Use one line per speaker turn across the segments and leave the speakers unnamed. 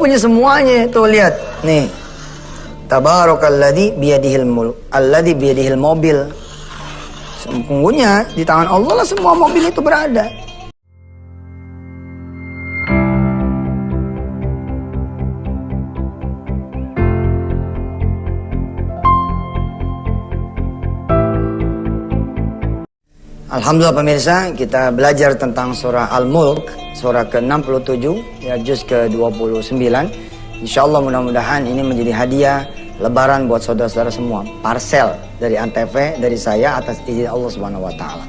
punya semuanya. Tuh lihat, nih. Tabarakalladzi biyadihil mulk, alladzi biyadihil mobil. Sesungguhnya di tangan Allah lah semua mobil itu berada. Alhamdulillah pemirsa, kita belajar tentang surah Al-Mulk, surah ke-67, ya juz ke-29. Insyaallah mudah-mudahan ini menjadi hadiah lebaran buat saudara-saudara semua. Parsel dari Antv, dari saya atas izin Allah Subhanahu wa taala.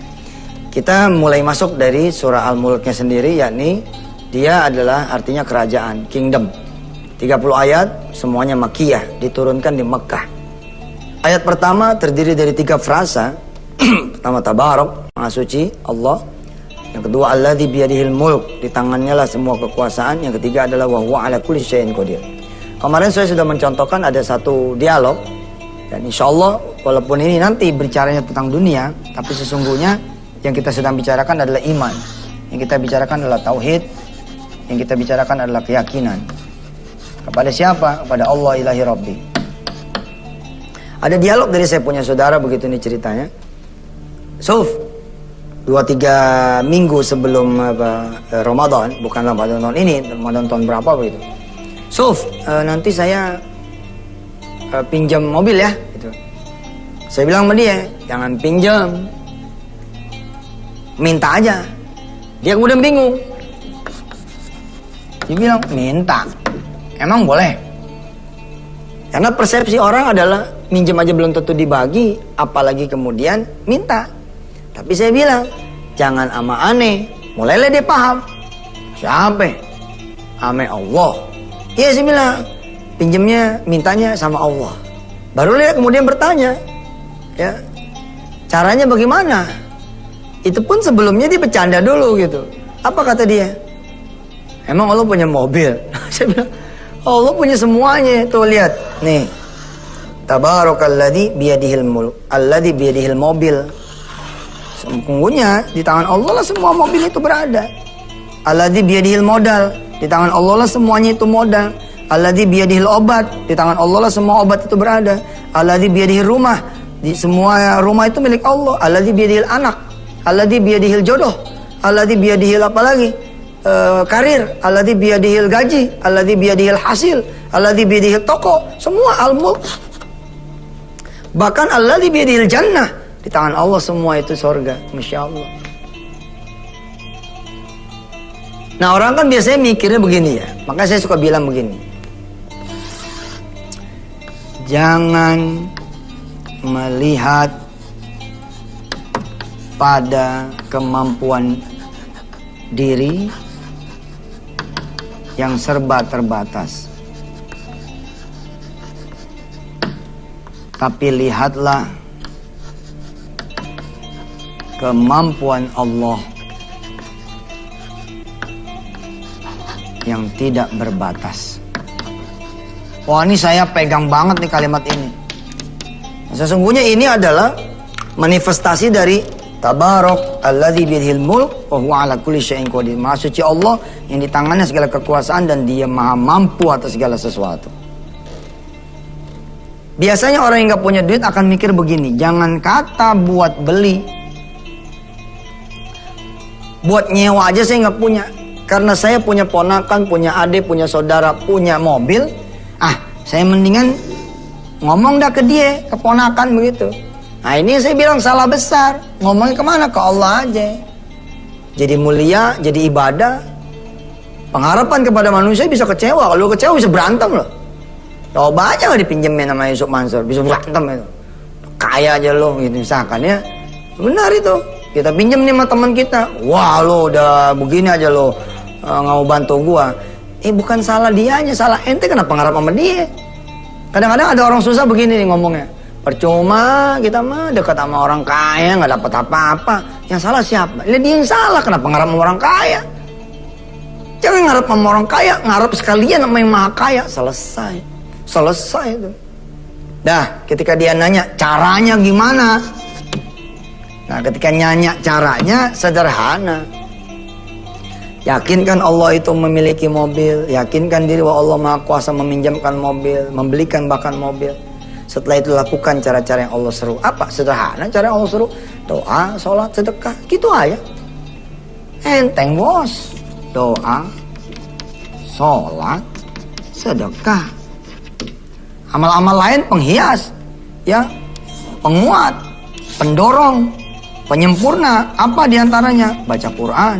Kita mulai masuk dari surah Al-Mulknya sendiri, yakni dia adalah artinya kerajaan, kingdom. 30 ayat, semuanya Makkiyah, diturunkan di Mekkah. Ayat pertama terdiri dari 3 frasa. Pertama tabarak, maha suci Allah. Yang kedua alladzi biyadihil mulk, di tangannya lah semua kekuasaan. Yang ketiga adalah wa huwa ala kulli syai'in qadir. Kemarin saya sudah mencontohkan ada satu dialog, dan insyaallah walaupun ini nanti bicaranya tentang dunia, tapi sesungguhnya yang kita sedang bicarakan adalah iman. Yang kita bicarakan adalah tauhid. Yang kita bicarakan adalah keyakinan. Kepada siapa? Kepada Allah ilahi rabbi. Ada dialog dari saya punya saudara, begitu ini ceritanya. Suf, 2-3 minggu sebelum Ramadan, bukan Ramadan tahun ini, Ramadan tahun berapa begitu. Suf, nanti saya pinjam mobil ya, gitu. Saya bilang sama dia, jangan pinjam, minta aja. Dia kemudian bingung. Dia bilang, minta, emang boleh? Karena persepsi orang adalah minjem aja belum tentu dibagi, apalagi kemudian minta. Tapi saya bilang, jangan ama aneh. Mulailah dia paham. Siapa? Ame Allah. Iya, saya bilang, pinjemnya, mintanya sama Allah. Baru dia kemudian bertanya, ya, caranya bagaimana? Itu pun sebelumnya dia bercanda dulu gitu. Apa kata dia? Emang Allah punya mobil? Saya bilang, Allah punya semuanya. Tuh lihat, nih. Tabarakalladzi biyadihil mulk, alladzi biyadihil mobil. Sesungguhnya di tangan Allah lah semua mobil itu berada. Alladzi biyadihil modal, di tangan Allah lah semuanya itu modal. Alladzi biyadihil obat, di tangan Allah lah semua obat itu berada. Alladzi biyadihil rumah, di semua rumah itu milik Allah. Alladzi biyadihil anak, alladzi biyadihil jodoh, alladzi biyadihil apa lagi? Karir, alladzi biyadihil gaji, alladzi biyadihil hasil, alladzi biyadihil toko, semua al-mulk. Bahkan alladzi biyadihil jannah, di tangan Allah semua itu surga. Masya Allah. Nah, orang kan biasanya mikirnya begini ya. Maka saya suka bilang begini. Jangan melihat pada kemampuan diri yang serba terbatas. Tapi lihatlah kemampuan Allah yang tidak berbatas. Wah, ini saya pegang banget nih kalimat ini. Sesungguhnya ini adalah manifestasi dari Tabarak alladzi biyadihil mulk wa huwa ala kulli syai'in qadir. Maha suci Allah yang di tangannya segala kekuasaan dan dia maha mampu atas segala sesuatu. Biasanya orang yang gak punya duit akan mikir begini, jangan kata buat beli, buat nyewa aja saya nggak punya. Karena saya punya ponakan, punya adik, punya saudara, punya mobil. Saya mendingan ngomong dah ke dia, ke ponakan begitu. Nah, ini saya bilang salah besar. Ngomongnya kemana? Ke Allah aja. Jadi mulia, jadi ibadah. Pengharapan kepada manusia bisa kecewa. Kalau kecewa bisa berantem loh. Coba aja gak dipinjemin sama Yusuf Mansur, bisa berantem itu. Kaya aja lo gitu misalkan ya. Benar itu. Kita pinjem nih sama teman kita. Wah lo udah begini aja lo nggak mau bantu gua. Bukan salah dianya, salah ente, kenapa ngarap sama dia? Kadang-kadang ada orang susah begini nih ngomongnya. Percuma kita mah dekat sama orang kaya nggak dapat apa-apa. Yang salah siapa? Dia yang salah, kenapa ngarap sama orang kaya? Jangan ngarap sama orang kaya, ngarap sekalian sama yang maha kaya. Selesai itu. Nah, ketika dia nanya caranya gimana? Nah, ketika nanya caranya sederhana. Yakinkan Allah itu memiliki mobil. Yakinkan diri bahwa Allah Maha Kuasa meminjamkan mobil, membelikan bahkan mobil. Setelah itu lakukan cara-cara yang Allah seru. Apa? Sederhana cara yang Allah seru. Doa, sholat, sedekah. Gitu aja. Enteng bos. Doa, sholat, sedekah. Amal-amal lain penghias, ya, penguat, pendorong, penyempurna. Apa diantaranya? Baca Quran.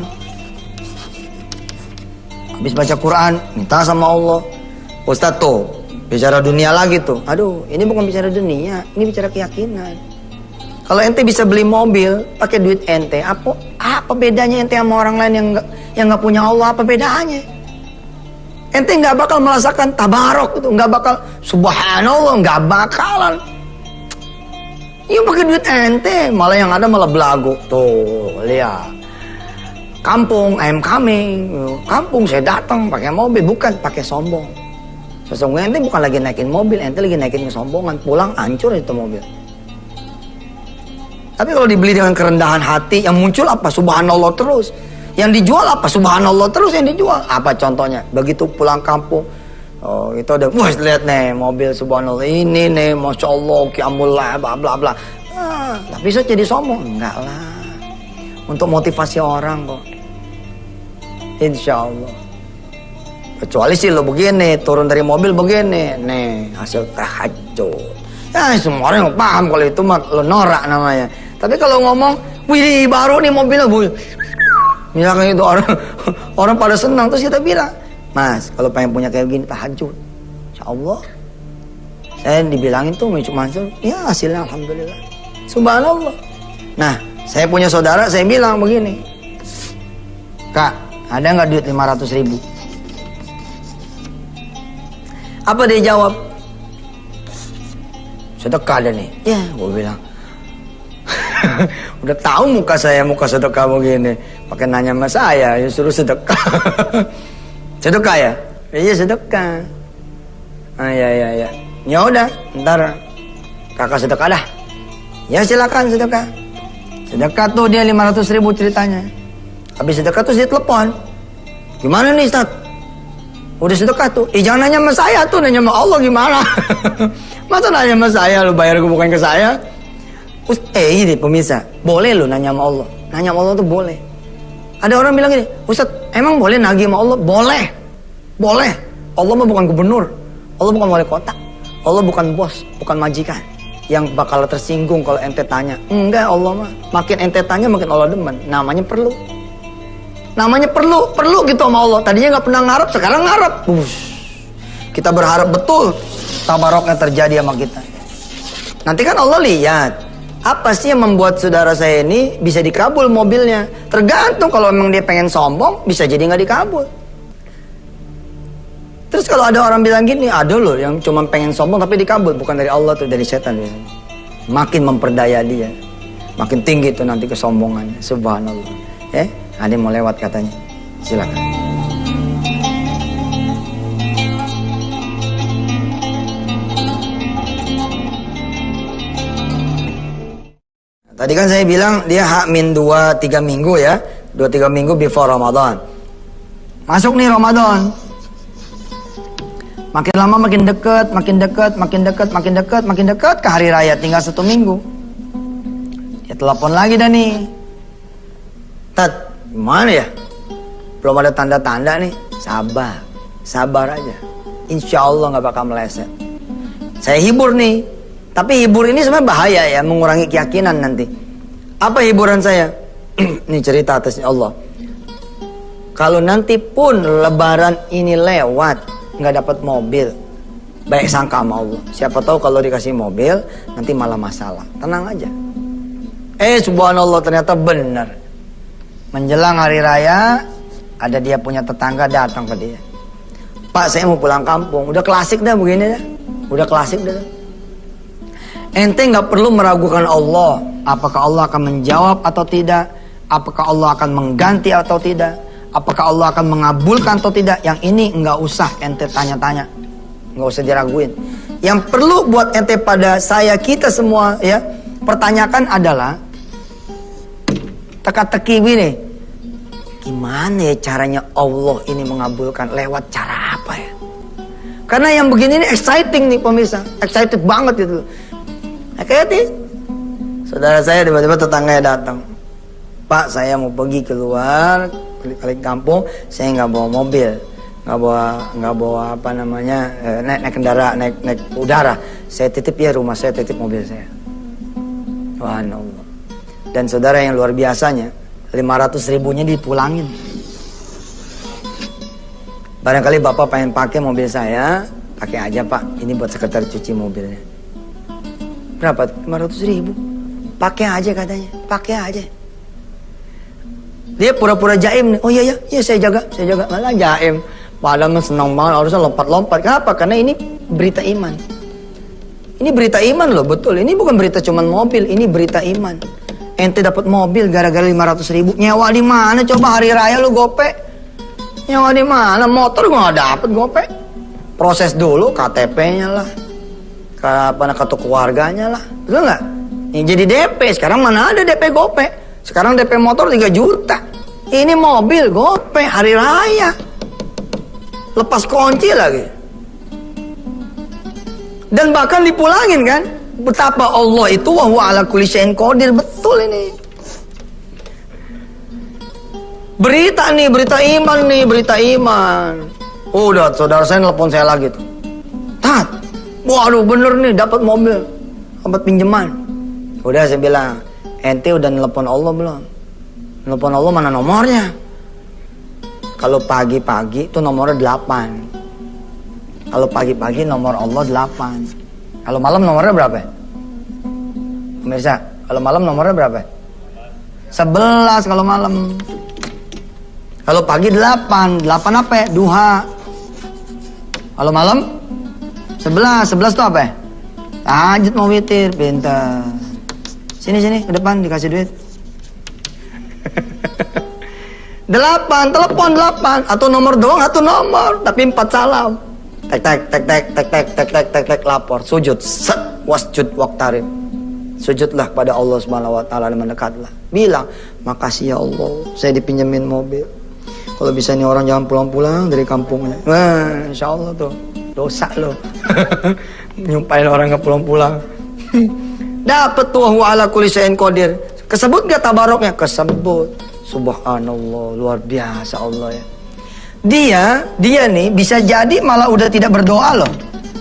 Habis baca Quran, minta sama Allah. Ustadz tuh, bicara dunia lagi tuh. Aduh, ini bukan bicara dunia, ini bicara keyakinan. Kalau ente bisa beli mobil pakai duit ente, apa bedanya ente sama orang lain yang nggak punya Allah? Apa bedanya? Ente nggak bakal merasakan tabarok itu, nggak bakal subhanallah, nggak bakalan. Iya pakai duit ente, malah yang ada malah belagu. Tuh, lihat. Kampung, I'm coming. Kampung saya datang pakai mobil, bukan pakai sombong. Sesungguhnya ente bukan lagi naikin mobil, ente lagi naikin kesombongan. Pulang hancur itu mobil. Tapi kalau dibeli dengan kerendahan hati, yang muncul apa? Subhanallah terus. Yang dijual apa? Subhanallah terus yang dijual. Apa contohnya? Begitu pulang kampung, oh itu ada, wah lihat nih mobil subhanallah ini nih, masya Allah, kiamullah, bla bla bla. Tapi saya jadi sombong? Enggak lah. Untuk motivasi orang kok. Insya Allah. Kecuali sih lo begini, turun dari mobil begini, nih hasil tahajud. Ya semua orang yang paham kalau itu mah lo norak namanya. Tapi kalau ngomong, wih baru nih mobilnya, bu. Misalkan itu orang pada senang, terus kita bilang, Mas, kalau pengen punya kayak begini tahajud, Insya Allah. Saya dibilangin tuh Cuk Mansur, ya hasilnya alhamdulillah, subhanallah. Nah, saya punya saudara, saya bilang begini, Kak, ada nggak duit 500.000? Apa dia jawab? Sedekah ada nih. Ya, gue bilang. Udah tahu muka saya, muka sedekah begini, pakai nanya sama saya, ya suruh sedekah. Sedekah ya? Iya sedekah. Ah ya. Ya udah, ntar kakak sedekah dah. Ya silakan sedekah. Sedekah tuh dia 500.000 ceritanya. Habis sedekah tuh dia telepon. Gimana nih Ustaz? Udah sedekah tuh. Jangan nanya sama saya tuh, nanya sama Allah gimana? Masa nanya sama saya, lu bayar gue bukan ke saya? Ini pemirsa, boleh lu nanya sama Allah. Nanya sama Allah tuh boleh. Ada orang bilang gini, Ustaz, emang boleh nagih sama Allah? Boleh. Boleh. Allah mah bukan gubernur. Allah bukan wali kota. Allah bukan bos, bukan majikan yang bakal tersinggung kalau ente tanya. Enggak, Allah mah makin ente tanya makin Allah demen. Namanya perlu. Namanya perlu gitu sama Allah. Tadinya nggak pernah ngarep, sekarang ngarep. Kita berharap betul tabaroknya terjadi sama kita. Nanti kan Allah lihat, apa sih yang membuat saudara saya ini bisa dikabul mobilnya? Tergantung, kalau memang dia pengen sombong, bisa jadi nggak dikabul. Terus kalau ada orang bilang gini, ada loh yang cuma pengen sombong tapi dikabul, bukan dari Allah tuh, dari setan biasanya. Makin memperdaya dia, makin tinggi tuh nanti kesombongannya. Subhanallah. Ada yang mau lewat katanya, silakan. Tadi kan saya bilang dia H-2-3 minggu ya, 2-3 minggu before Ramadan. Masuk nih Ramadan. Makin lama makin dekat, makin dekat ke hari raya, tinggal 1 minggu. Ya telepon lagi dah nih. Tat, gimana ya? Belum ada tanda-tanda nih. Sabar aja. Insya Allah nggak bakal meleset. Saya hibur nih. Tapi hibur ini sebenarnya bahaya ya, mengurangi keyakinan nanti. Apa hiburan saya? Ini cerita atasnya Allah. Kalau nanti pun lebaran ini lewat, nggak dapat mobil, baik sangka sama Allah. Siapa tahu kalau dikasih mobil, nanti malah masalah. Tenang aja. Subhanallah, ternyata benar. Menjelang hari raya, ada dia punya tetangga datang ke dia. Pak, saya mau pulang kampung. Udah klasik dah begini dah. Udah klasik dah. Ente nggak perlu meragukan Allah. Apakah Allah akan menjawab atau tidak? Apakah Allah akan mengganti atau tidak? Apakah Allah akan mengabulkan atau tidak? Yang ini nggak usah ente tanya-tanya, nggak usah diraguin. Yang perlu buat ente pada saya, kita semua ya, pertanyakan adalah teka-teki ini. gimana ya caranya Allah ini mengabulkan, lewat cara apa ya? Karena yang begini ini exciting nih pemirsa, excited banget itu. Akhirnya saudara saya tiba-tiba tetangganya datang, Pak, saya mau pergi keluar kali kampung, saya nggak bawa mobil, nggak bawa apa namanya, naik kendaraan, naik udara, saya titip ya rumah saya, titip mobil saya. Subhanallah. Dan saudara yang luar biasanya, 500.000-nya dipulangin. Barangkali bapak pengen pakai mobil saya, pakai aja Pak, ini buat sekretaris cuci mobilnya. Berapa? 500.000. Pakai aja katanya, pakai aja. Dia pura-pura jaim nih. Oh iya saya jaga. Malah jaim. Padahal senang banget, harusnya lompat-lompat. Kenapa? Karena ini berita iman. Ini berita iman loh, betul. Ini bukan berita cuman mobil, ini berita iman. Ente dapat mobil gara-gara 500.000. Nyewa di mana? Coba hari raya lu gope. Nyewa di mana? Motor gua nggak dapet gope. Proses dulu KTP-nya lah, kartu keluarganya lah, betul nggak? Ini jadi DP. Sekarang mana ada DP gope? Sekarang DP motor 3 juta. Ini mobil gope hari raya. Lepas kunci lagi. Dan bahkan dipulangin kan? Betapa Allah itu wa huwa ala kulli syai'in qadir. Betul ini. Berita nih, berita iman nih, berita iman. Udah, saudara saya nelpon saya lagi tuh. Tat, waduh bener nih dapat mobil, dapat pinjaman. Udah saya bilang, ente udah nelpon Allah belum? Nelpon Allah mana nomornya? Kalau pagi-pagi itu nomornya 8. Kalau pagi-pagi nomor Allah 8. Kalau malam nomornya berapa? Pemirsa, kalau malam nomornya berapa? 11 kalau malam. Kalau pagi 8. 8 apa ya? Duha. Kalau malam 11. 11 itu apa ya? Tahajud mau witir. Pintar. Sini ke depan dikasih duit. 8, telepon 8. Atau nomor doang, atau nomor. Tapi 4 salam. Tek lapor. Sujud. Set. Wasjud waqtarib. Sujudlah pada Allah Subhanahu wa taala dan mendekatlah. Bilang, makasih ya Allah, saya dipinjemin mobil. Kalau bisa nih orang jangan pulang-pulang dari kampungnya. Wah, insya Allah tuh dosa loh. Nyumpain orang nggak pulang-pulang. Dapat tuh wa ala kulli syai'in qadir. Kesebut gak tabaroknya? Kesebut. Subhanallah, luar biasa Allah ya. Dia nih bisa jadi malah udah tidak berdoa loh.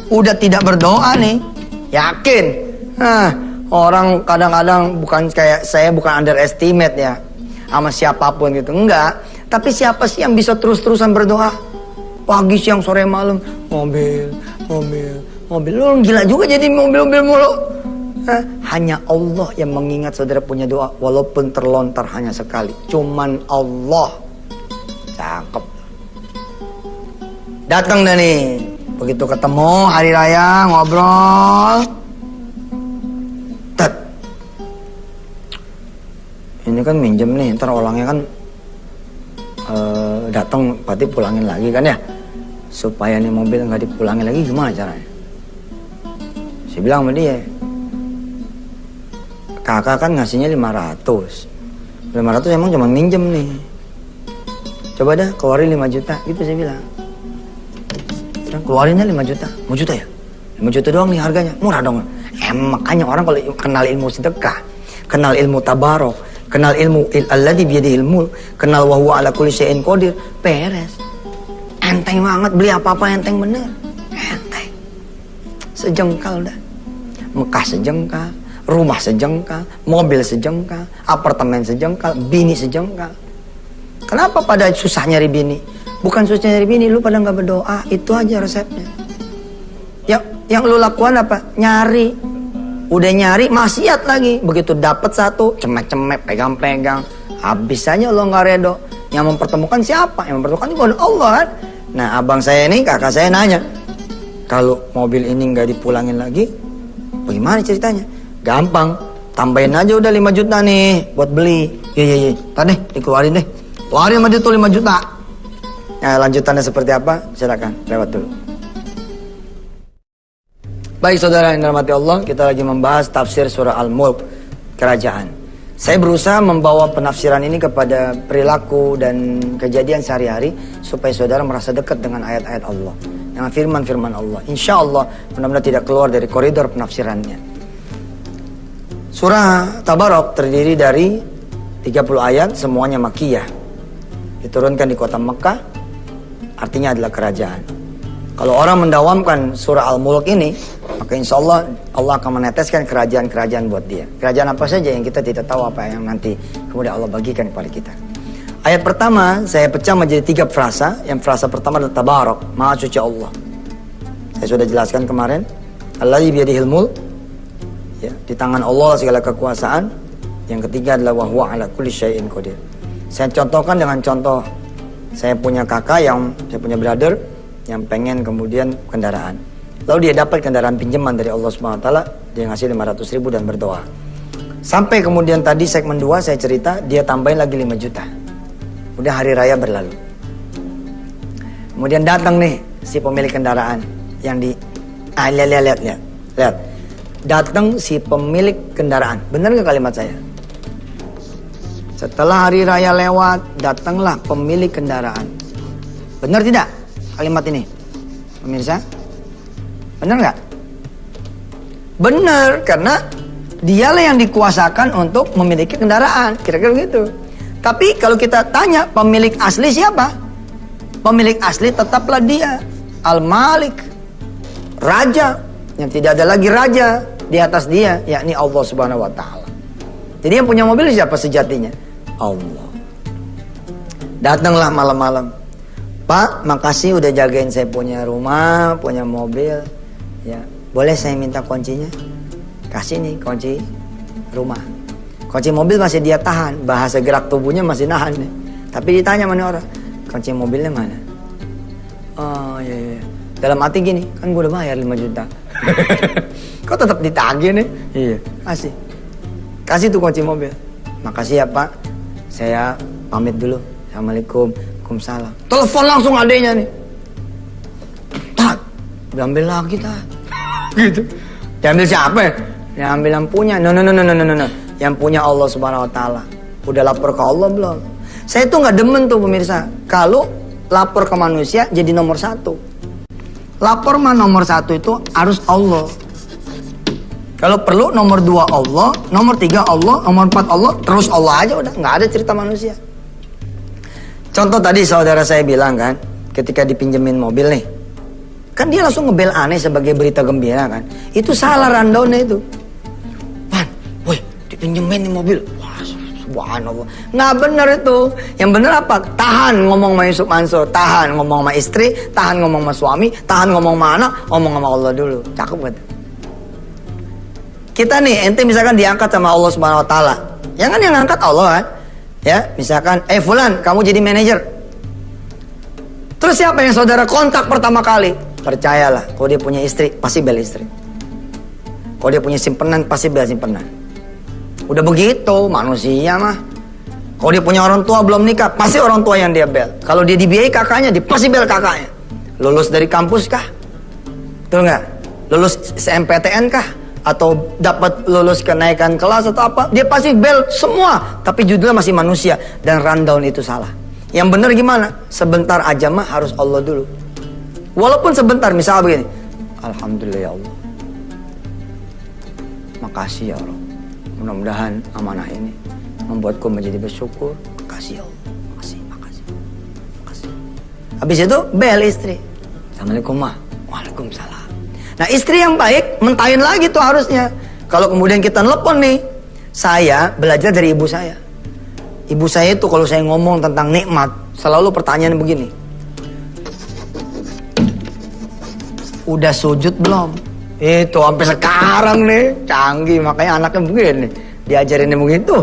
Udah tidak berdoa nih. Yakin. Orang kadang-kadang bukan kayak saya, bukan underestimate ya sama siapapun gitu. Enggak. Tapi siapa sih yang bisa terus-terusan berdoa? Pagi, siang, sore, malam. Mobil. Lu gila juga jadi mobil mulu. Hanya Allah yang mengingat saudara punya doa. Walaupun terlontar hanya sekali. Cuman Allah. Cakep. Datang dah nih. Begitu ketemu hari raya, ngobrol. Tet. Ini kan minjem nih. Ntar orangnya kan datang berarti pulangin lagi kan ya, supaya nih mobil nggak dipulangin lagi gimana caranya? Saya bilang sama dia, kakak kan ngasihnya 500 emang cuma minjem nih, coba dah keluarin 5 juta gitu saya bilang. Keluarinnya 5 juta, 5 juta ya, 5 juta doang nih harganya, murah dong. Makanya orang kalau kenal ilmu sedekah, kenal ilmu tabarok, kenal ilmu alladzi biyadihil mulk, kenal wa huwa ala kulli syai'in qadir, beres. Enteng banget, beli apa-apa enteng bener. Enteng. Sejengkal dah. Mekah sejengkal, rumah sejengkal, mobil sejengkal, apartemen sejengkal, bini sejengkal. Kenapa pada susah nyari bini? Bukan susah nyari bini, lu pada nggak berdoa, itu aja resepnya. Yang lu lakukan apa? Nyari. Udah nyari maksiat lagi. Begitu dapat satu, cemek-cemek, pegang-pegang, habis aja lo nggak redo. Yang mempertemukan siapa? Yang mempertemukan juga Allah kan. Nah abang saya ini, kakak saya nanya, kalau mobil ini nggak dipulangin lagi, bagaimana ceritanya? Gampang, tambahin aja udah 5 juta nih buat beli. Iya. Tadi dikeluarin deh. Keluarin sama dia tuh 5 juta. Nah lanjutannya seperti apa? Silakan lewat dulu. Baik saudara yang dirahmati Allah, kita lagi membahas tafsir surah Al-Mulk, kerajaan. Saya berusaha membawa penafsiran ini kepada perilaku dan kejadian sehari-hari supaya saudara merasa dekat dengan ayat-ayat Allah, dengan firman-firman Allah. Insya Allah mudah-mudahan tidak keluar dari koridor penafsirannya. Surah Tabarok terdiri dari 30 ayat, semuanya Makkiyah. Diturunkan di kota Mekah, artinya adalah kerajaan. Kalau orang mendawamkan surah Al-Mulk ini, maka insya Allah Allah akan meneteskan kerajaan-kerajaan buat dia. Kerajaan apa saja yang kita tidak tahu apa yang nanti kemudian Allah bagikan kepada kita. Ayat pertama saya pecah menjadi 3 frasa. Yang frasa pertama adalah Tabarok, Maha Suci Allah. Saya sudah jelaskan kemarin. Alladzi biyadihil mulk, ya, di tangan Allah segala kekuasaan. Yang ketiga adalah wa huwa ala kulli syai'in qadir. Saya contohkan dengan contoh, saya punya kakak saya punya brother yang pengen kemudian kendaraan. Lalu dia dapat kendaraan pinjaman dari Allah Subhanahu wa taala, dia ngasih 500.000 dan berdoa. Sampai kemudian tadi segmen 2 saya cerita, dia tambahin lagi 5 juta. Udah hari raya berlalu. Kemudian datang nih si pemilik kendaraan yang lihat. Datang si pemilik kendaraan. Benar nggak kalimat saya? Setelah hari raya lewat, datanglah pemilik kendaraan. Benar tidak kalimat ini, pemirsa? Benar nggak? Benar, karena dialah yang dikuasakan untuk memiliki kendaraan. Kira-kira begitu. Tapi kalau kita tanya pemilik asli siapa? Pemilik asli tetaplah dia, Al-Malik, Raja, yang tidak ada lagi raja di atas dia, yakni Allah Subhanahu wa taala. Jadi yang punya mobil siapa sejatinya? Allah. Datanglah malam-malam. Pak, makasih udah jagain saya punya rumah, punya mobil. Ya, boleh saya minta kuncinya? Kasih nih kunci rumah. Kunci mobil masih dia tahan, bahasa gerak tubuhnya masih nahan nih. Tapi ditanya mana orang, kunci mobilnya mana? Oh iya. Dalam hati gini, kan gue udah bayar 5 juta. Kok tetap ditagih nih? Iya, kasih. Kasih tuh kunci mobil. Makasih ya Pak, saya pamit dulu. Assalamualaikum. Waalaikumsalam. Telepon langsung adanya nih. Tak, diambil lagi tak. Gitu. Diambil siapa ya? Diambil yang punya. No. Yang punya Allah Subhanahu wa taala. Udah lapor ke Allah belum? Saya tuh nggak demen tuh pemirsa. Kalau lapor ke manusia jadi nomor 1. Lapor mah nomor 1 itu harus Allah. Kalau perlu nomor 2 Allah, nomor 3 Allah, nomor 4 Allah, terus Allah aja udah, nggak ada cerita manusia. Contoh tadi saudara saya bilang kan, ketika dipinjemin mobil nih, kan dia langsung ngebel aneh sebagai berita gembira kan. Itu salah rundownnya itu. Pan, woi dipinjemin nih mobil. Wah, subhanallah. Nggak bener itu. Yang bener apa? Tahan ngomong sama Yusuf Mansur, tahan ngomong sama istri, tahan ngomong sama suami, tahan ngomong sama anak, ngomong sama Allah dulu. Cakep banget. Kita nih, ente misalkan diangkat sama Allah Subhanahu wa taala. Ya kan yang ngangkat Allah kan? Ya, misalkan Fulan, kamu jadi manajer. Terus siapa yang saudara kontak pertama kali? Percayalah, kalau dia punya istri, pasti bel istri. Kalau dia punya simpenan, pasti bel simpenan. Udah begitu, manusia mah. Kalau dia punya orang tua belum nikah, pasti orang tua yang dia bel. Kalau dia dibiayai kakaknya, dia pasti bel kakaknya. Lulus dari kampus kah? Betul nggak? Lulus SMPTN kah? Atau dapat lulus kenaikan kelas atau apa, dia pasti bel semua, tapi judulnya masih manusia, dan rundown itu salah. Yang benar gimana? Sebentar aja mah harus Allah dulu. Walaupun sebentar, misalnya begini, alhamdulillah ya Allah, makasih ya Allah, mudah-mudahan amanah ini membuatku menjadi bersyukur. Makasih ya Allah, makasih. Habis itu bel istri, Assalamualaikum ma. Waalaikumsalam. Nah istri yang baik mentahin lagi tuh harusnya. Kalau kemudian kita nelpon nih, saya belajar dari ibu saya. Ibu saya itu kalau saya ngomong tentang nikmat, selalu pertanyaan begini, udah sujud belum? Itu sampai sekarang nih, canggih, makanya anaknya begini, diajarinnya begitu.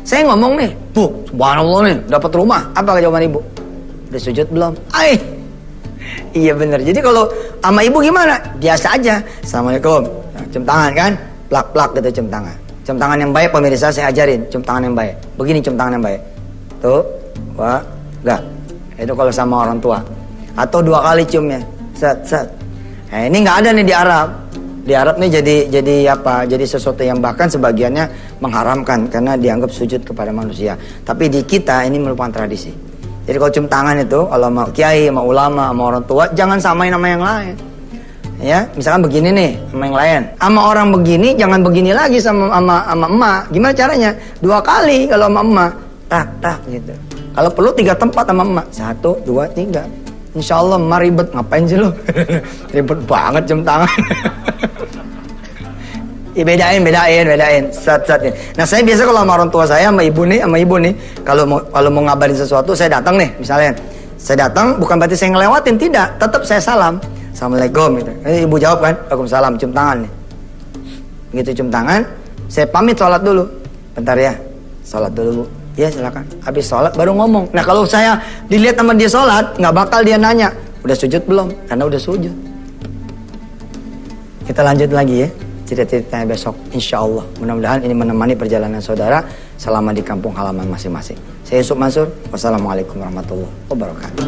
Saya ngomong nih, Bu, subhanallah nih, dapat rumah. Apa jawaban ibu? Udah sujud belum? Iya bener. Jadi kalau sama ibu gimana? Biasa aja. Assalamualaikum. Nah, cium tangan kan? Plak-plak gitu cium tangan. Cium tangan yang baik pemirsa saya ajarin. Cium tangan yang baik. Begini cium tangan yang baik. Tuh. Wah. Enggak. Itu kalau sama orang tua. Atau 2 kali ciumnya. Set. Nah, ini nggak ada nih di Arab. Di Arab nih jadi apa? Jadi sesuatu yang bahkan sebagiannya mengharamkan karena dianggap sujud kepada manusia. Tapi di kita ini merupakan tradisi. Jadi kalau cium tangan itu, kalau mau kiai, sama ulama, sama orang tua, jangan samain sama yang lain. Ya, misalkan begini nih sama yang lain. Sama orang begini, jangan begini lagi sama emak. Gimana caranya? 2 kali kalau sama emak, tak gitu. Kalau perlu 3 tempat sama emak. 1, 2, 3. Insya Allah emak ribet, ngapain sih lo? Ribet banget cium tangan. Ya, bedain. Sat. Nah saya biasa kalau sama orang tua saya, sama ibu nih, kalau mau ngabarin sesuatu, saya datang nih, misalnya, saya datang bukan berarti saya ngelewatin, tidak, tetap saya salam, assalamualaikum gitu. Ibu jawab kan, waalaikumsalam, cium tangan nih. Begitu cium tangan, saya pamit sholat dulu, bentar ya, sholat dulu bu. Ya silakan. Habis sholat baru ngomong. Nah kalau saya dilihat sama dia sholat, nggak bakal dia nanya, udah sujud belum? Karena udah sujud. Kita lanjut lagi ya, cerita-ceritanya besok. Insya Allah. Mudah-mudahan ini menemani perjalanan saudara selama di kampung halaman masing-masing. Saya Yusuf Mansur. Wassalamualaikum warahmatullahi wabarakatuh.